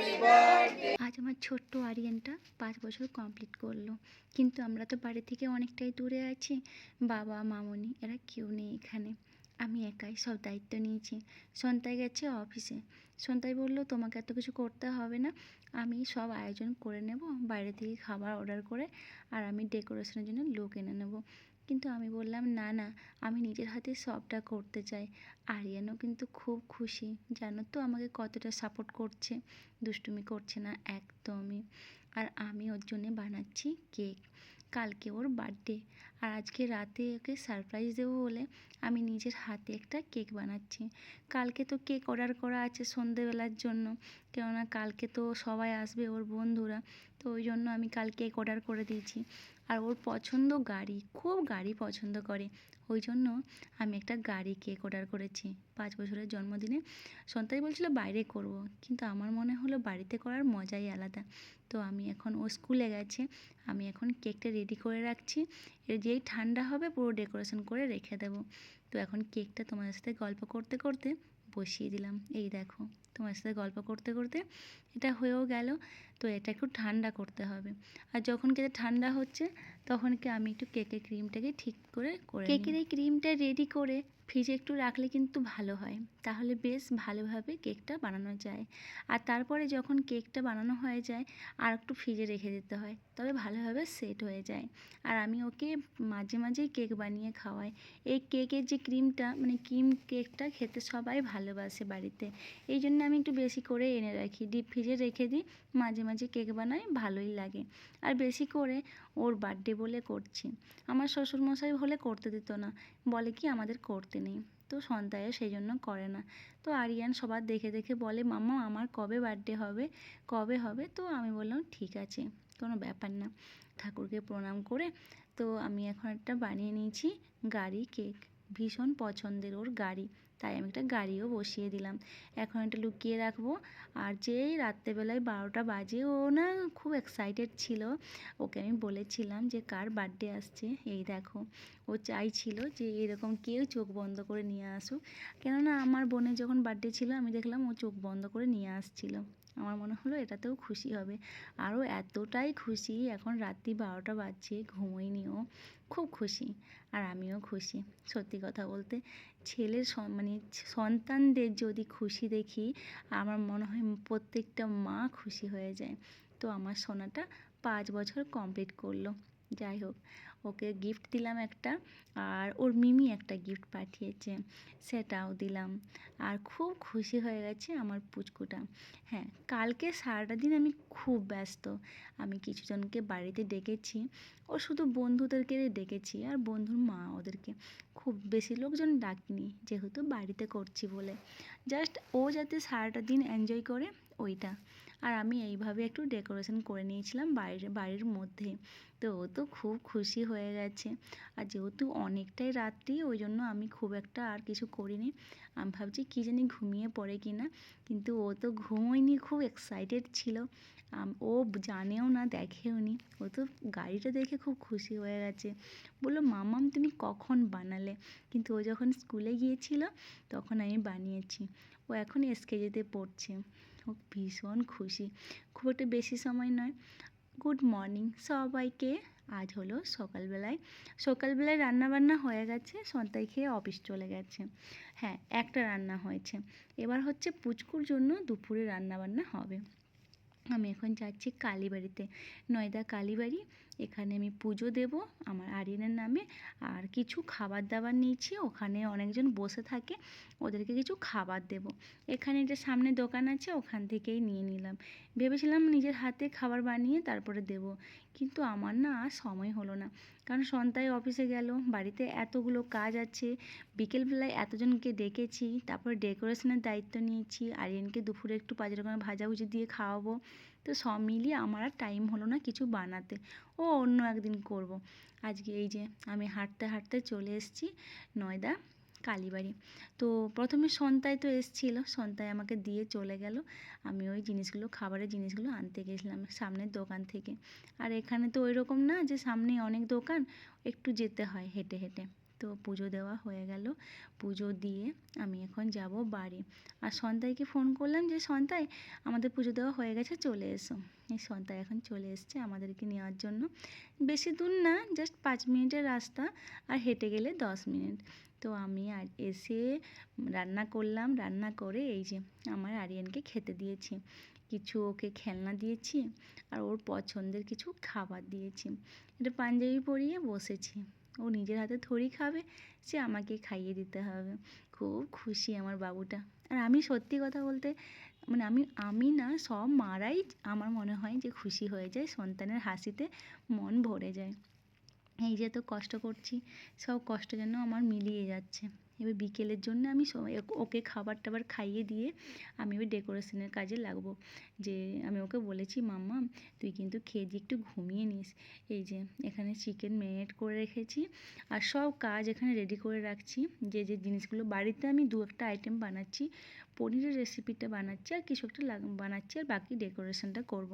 আজ আমার ছোট্ট আরিয়ানটা 5 বছর কমপ্লিট করলো। কিন্তু আমরা তো বাড়ি থেকে অনেকটাই দূরে আছি। বাবা, মামুনি এরা কেউ নেই এখানে। আমি একাই সব দায়িত্ব নিয়েছি। সন্তাই গেছে অফিসে। সন্তাই বলল, তোমাকে এত কিছু করতে হবে না, আমি সব আয়োজন করে নেব, বাইরে থেকে খাবার অর্ডার করে, আর আমি ডেকোরেশনের জন্য লোক এনে নেব। কিন্তু আমি বললাম, না না, আমি নিজের হাতে সবটা করতে চাই। আরিয়ানও কিন্তু খুব খুশি, জানো তো আমাকে কতটা সাপোর্ট করছে, দুষ্টুমি করছে না একদমই। আর আমি ওর জন্য বানাচ্ছি কেক। কালকে ওর বার্থডে, আর আজকে রাতে ওকে সারপ্রাইজ দেবো বলে আমি নিজের হাতে একটা কেক বানাচ্ছি। কালকে তো কেক অর্ডার করা আছে সন্ধেবেলার জন্য, কেননা কালকে তো সবাই আসবে ওর বন্ধুরা, তো ওই জন্য আমি কাল কেক অর্ডার করে দিয়েছি। আর ওর পছন্দ গাড়ি, খুব গাড়ি পছন্দ করে, ওই জন্য আমি একটা গাড়ি কেক অর্ডার করেছি 5 বছরের জন্মদিনে। সন্তাই বলছিল বাইরে করব, কিন্তু আমার মনে হলো বাড়িতে করার মজাই আলাদা। তো আমি এখন, ও স্কুলে গেছে, আমি এখন কেকটা রেডি করে রাখছি। এর যেই ঠান্ডা হবে পুরো ডেকোরেশন করে রেখে দেবো। তো এখন কেকটা তোমার সাথে গল্প করতে করতে বসিয়ে দিলাম। এই দেখো, তোমার সাথে গল্প করতে করতে এটা হয়েও গেল। তো এটা একটু ঠান্ডা করতে হবে। আর যখন কেটে ঠান্ডা হচ্ছে তখন কি আমি একটু কেকের ক্রিমটাকে ঠিক করে কেকের এই ক্রিমটা রেডি করে ফ্রিজে একটু রাখলে কিন্তু ভালো হয়, তাহলে বেশ ভালোভাবে কেকটা বানানো যায়। আর তারপরে যখন কেকটা বানানো হয়ে যায় আর একটু ফ্রিজে রেখে দিতে হয়, তবে ভালোভাবে সেট হয়ে যায়। আর আমি ওকে মাঝে মাঝেই কেক বানিয়ে খাওয়াই। এই কেকের যে ক্রিমটা, মানে ক্রিম কেকটা খেতে সবাই ভালোবাসে বাড়িতে, এই জন্য আমি একটু বেশি করে এনে রাখি, ডিপ ফ্রিজে রেখে দিই, মাঝে মাঝে কেক বানাই, ভালোই লাগে। আর বেশি করে ওর বার্থডে বলে করছি। আমার শ্বশুরমশাই হলে করতে দিত না, বলে কি আমাদের করতে নেই, তো সন্তানও সেই জন্য করে না। তো আরিয়ান সবার দেখে দেখে বলে, মাম্মা আমার কবে বার্থডে হবে, কবে হবে? তো আমি বললাম ঠিক আছে, কোনো ব্যাপার না। ঠাকুরকে প্রণাম করে তো আমি এখন একটা বানিয়ে নিয়েছি গাড়ি কেক, ভীষণ পছন্দের ওর গাড়ি, তাই আমি একটা গাড়িও বসিয়ে দিলাম। এখন এটা লুকিয়ে রাখবো। আর যেই রাত্রেবেলায় 12টা বাজে, ও না খুব এক্সাইটেড ছিল। ওকে আমি বলেছিলাম যে কার বার্থডে আসছে, এই দেখো, ও চাইছিল যে এরকম কেউ চোখ বন্ধ করে নিয়ে আসুক। কেননা আমার বোনের যখন বার্থডে ছিল আমি দেখলাম ও চোখ বন্ধ করে নিয়ে আসছিল, আমার মনে হলো এটাতেও খুশি হবে। আরও এতটাই খুশি, এখন রাত্রি 12টা বাজছে, ঘুমোয়নি ও, খুব খুশি। আর আমিও খুশি। সত্যি কথা বলতে, ছেলের মানে সন্তানদের যদি খুশি দেখি, আমার মনে হয় প্রত্যেকটা মা খুশি হয়ে যায়। তো আমার সোনাটা 5 বছর কমপ্লিট করলো। যাই হোক, ওকে গিফট দিলাম একটা, আর ওর মিমি একটা গিফট পাঠিয়েছে, সেটাও দিলাম। আর খুব খুশি হয়ে গেছে আমার পুচকুটা। হ্যাঁ, কালকে সারাটা দিন আমি খুব ব্যস্ত। আমি কিছুজনকে বাড়িতে ডেকেছি, ও শুধু বন্ধুদেরকে ডেকেছি আর বন্ধুর মা ওদেরকে, খুব বেশি লোকজন ডাকিনি, যেহেতু বাড়িতে করছি বলে। জাস্ট ও যাতে সারাটা দিন এনজয় করে ওইটা। আর আমি এইভাবে একটু ডেকোরেশন করে নিয়েছিলাম বাড়ির মধ্যে। তো ও তো খুব খুশি হয়ে গেছে। আর যেহেতু অনেকটাই রাত্রি, ওই জন্য আমি খুব একটা আর কিছু করিনি। আমি ভাবছি কী জানি ঘুমিয়ে পড়ে কি না, কিন্তু ও তো ঘুমোয়নি, খুব এক্সাইটেড ছিল। ও জানেও না, দেখেও নি, ও তো গাড়িটা দেখে খুব খুশি হয়ে গেছে। বললো, মাম্মাম তুমি কখন বানালে? কিন্তু ও যখন স্কুলে গিয়েছিল তখন আমি বানিয়েছি। ও এখন এসকেজেতে পড়ছে, ও ভীষণ খুশি। খুব একটা বেশি সময় নয়। গুড মর্নিং সবাইকে। আজ হলো সকালবেলায় রান্নাবান্না হয়ে গেছে, সন্তাই খেয়ে অফিস চলে গেছে। হ্যাঁ, একটা রান্না হয়েছে, এবার হচ্ছে পুচকুর জন্য দুপুরে রান্নাবান্না হবে। আমি এখন যাচ্ছি কালীবাড়িতে, নয়দা কালীবাড়ি, এখানে আমি পুজো দেব আমার আরিয়ানের নামে। আর কিছু খাবার দাবার নিয়েছি, ওখানে অনেকজন বসে থাকে, ওদেরকে কিছু খাবার দেব। এখানে যে সামনে দোকান আছে ওখান থেকেই নিয়ে নিলাম। ভেবেছিলাম নিজের হাতে খাবার বানিয়ে তারপরে দেব, কিন্তু আমার না আর সময় হলো না, কারণ সন্তাই অফিসে গেল, বাড়িতে এতগুলো কাজ আছে, বিকেলবেলায় এতজনকে ডেকেছি, তারপর ডেকোরেশনের দায়িত্ব নিয়েছি, আরিয়ানকে দুপুরে একটু 5 রকমের ভাজাভুজি দিয়ে খাওয়াবো। তো সব মিলিয়ে আমার আর টাইম হলো না কিছু বানাতে, ও অন্য একদিন করব। আজকে এই যে আমি হাঁটতে হাঁটতে চলে এসেছি নয়দা কালীবাড়ি। তো প্রথমে সন্তাই তো এসেছিল, সন্তাই আমাকে দিয়ে চলে গেল, আমি ওই জিনিসগুলো, খাবারের জিনিসগুলো আনতে গেছিলাম সামনের দোকান থেকে। আর এখানে তো ওই রকম না যে সামনে অনেক দোকান, একটু যেতে হয় হেঁটে হেঁটে। তো পুজো দেওয়া হয়ে গেল, পুজো দিয়ে আমি এখন যাব বাড়ি। আর সন্তাইকে ফোন করলাম যে সন্তাই আমাদের পুজো দেওয়া হয়ে গেছে, চলে এসো। এই সন্তাই এখন চলে এসছে আমাদেরকে নেওয়ার জন্য। বেশি দূর না, জাস্ট 5 মিনিটের রাস্তা, আর হেঁটে গেলে 10 মিনিট। তো আমি আর এসে রান্না করলাম, রান্না করে এই যে আমার আরিয়ানকে খেতে দিয়েছি, কিছু ওকে খেলনা দিয়েছি আর ওর পছন্দের কিছু খাবার দিয়েছি। একটা পাঞ্জাবি পরিয়ে বসেছি, ও নিজের হাতে থোড়ি খাবে, সে আমাকে খাইয়ে দিতে হবে। খুব খুশি আমার বাবুটা। আর আমি সত্যি কথা বলতে মানে আমি না, সব মারাই আমার মনে হয় যে খুশি হয়ে যায়, সন্তানের হাসিতে মন ভরে যায়। এই যে এত কষ্ট করছি, সব কষ্ট যেন আমার মিলিয়ে যাচ্ছে। এবার বিকেলের জন্য আমি ওকে খাবার টাবার খাইয়ে দিয়ে আমি এবার ডেকোরেশনের কাজে লাগবো। যে আমি ওকে বলেছি মাম্মাম তুই কিন্তু খেয়ে দিয়ে একটু ঘুমিয়ে নিস। এই যে এখানে চিকেন ম্যারিনেট করে রেখেছি আর সব কাজ এখানে রেডি করে রাখছি। যে যে জিনিসগুলো বাড়িতে আমি 2-1টা আইটেম বানাচ্ছি, পনিরের রেসিপিটা বানাচ্ছি আর কিছু একটা বানাচ্ছি, আর বাকি ডেকোরেশনটা করব।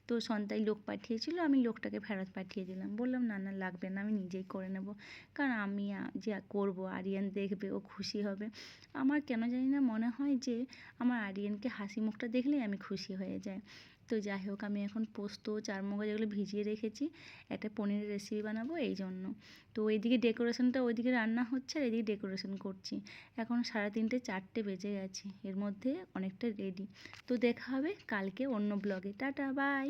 তো সন্তাই লোক পাঠিয়েছিল, আমি লোকটাকে ফেরত পাঠিয়ে দিলাম, বললাম না না লাগবে না, আমি নিজেই করে নেব। কারণ আমি যে করব, আরিয়ান দেখবে, ও খুশি হবে। আমার কেন জানি না মনে হয় যে আমার আরিয়ানকে হাসি মুখটা দেখলেই আমি খুশি হয়ে যাই। তো যাই হোক, আমি এখন পোস্ত চারমগজ এগুলো ভিজিয়ে রেখেছি, একটা পনিরের রেসিপি বানাবো এই জন্য। তো ওইদিকে ডেকোরেশনটা, ওইদিকে রান্না হচ্ছে আর এদিকে ডেকোরেশন করছি। এখন 3:30 4টে বেজে গেছে, এর মধ্যে অনেকটা রেডি। তো দেখা হবে কালকে অন্য ব্লগে। Tata, by.